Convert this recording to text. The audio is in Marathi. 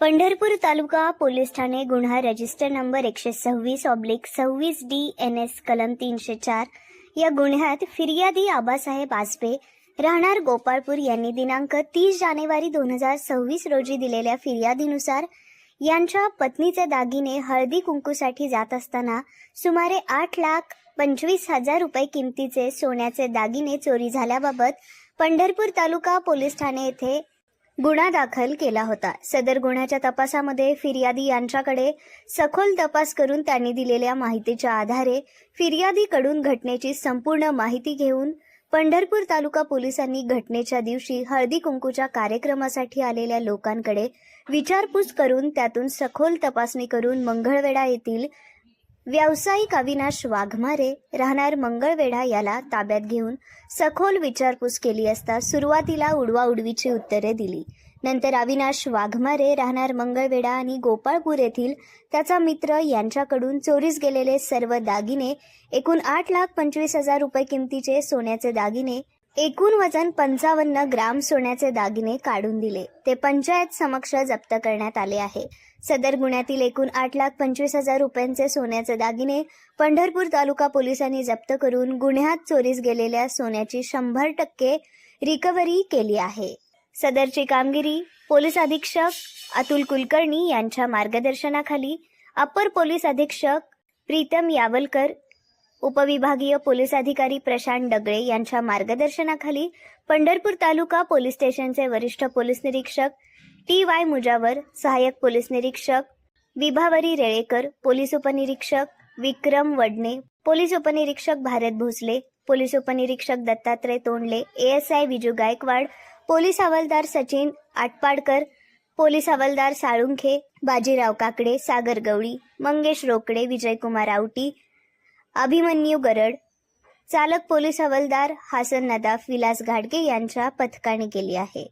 पंढरपूर तालुका पोलीस ठाणे गुन्हा रजिस्टर नंबर 126/26 DNS कलम 304 या गुन्ह्यात फिर्यादी आबासाहेब आसबे राहणार गोपाळपूर यांनी दिनांक 30 जानेवारी 2026 रोजी दिलेल्या फिर्यादीनुसार यांच्या पत्नीचे दागिने हळदी कुंकूसाठी जात असताना सुमारे 8,25,000 रुपये किमतीचे सोन्याचे दागिने चोरी झाल्याबाबत पंढरपूर तालुका पोलीस ठाणे येथे गुन्हा दाखल केला होता। सदर गुन्ह्याच्या तपासामध्ये फिर्यादी यांच्याकडे सखोल तपास करून त्यांनी दिलेल्या माहितीच्या आधारे फिर्यादीकडून घटनेची संपूर्ण माहिती घेऊन पंढरपूर तालुका पोलिसांनी घटनेच्या दिवशी हळदी कुंकूच्या कार्यक्रमासाठी आलेल्या लोकांकडे विचारपूस करून त्यातून सखोल तपासणी करून मंगळवेढा येथील व्यावसायिक अविनाश वाघमारे राहणार मंगळवेढा याला ताब्यात घेऊन सखोल विचारपूस केली असता सुरुवातीला उडवाउडवीची उत्तरे दिली। नंतर अविनाश वाघमारे राहणार मंगळवेढा आणि गोपाळपूर येथील त्याचा मित्र यांच्याकडून चोरीस गेलेले सर्व दागिने एकूण 8,25,000 रुपये किमतीचे सोन्याचे दागिने एकूण वजन 55 ग्राम सोन्याचे दागिने काढून दिले। ते पंचायत समक्ष जप्त करण्यात आले आहे। सदर गुन्ह्यातील एकूण 8,25,000 रुपयांचे सोन्याचे दागिने पंढरपूर तालुका पोलिसांनी जप्त करून गुन्ह्यात चोरीस गेलेल्या सोन्याची 100% रिकव्हरी केली आहे। सदरची कामगिरी पोलीस अधीक्षक अतुल कुलकर्णी यांच्या मार्गदर्शनाखाली अपर पोलीस अधीक्षक प्रीतम यावलकर, उपविभागीय पोलीस अधिकारी प्रशांत डगळे यांच्या मार्गदर्शनाखाली पंढरपूर तालुका पोलीस स्टेशनचे वरिष्ठ पोलीस निरीक्षक TY मुजावर, सहाय्यक पोलीस निरीक्षक विभावरी रेळेकर, पोलीस उपनिरीक्षक विक्रम वडणे, पोलीस उपनिरीक्षक भारत भोसले, पोलीस उपनिरीक्षक दत्तात्रय तोंडले, ASI विजू गायकवाड, पोलीस हवालदार सचिन आटपाडकर, पोलीस हवालदार साळुंखे, बाजीराव काकडे, सागर गवळी, मंगेश रोकडे, विजयकुमार आवटी, अभिमन्यू गरड, चालक पोलीस हवालदार हासन नदाफ, विलास घाडगे यांच्या पथकाने केली आहे।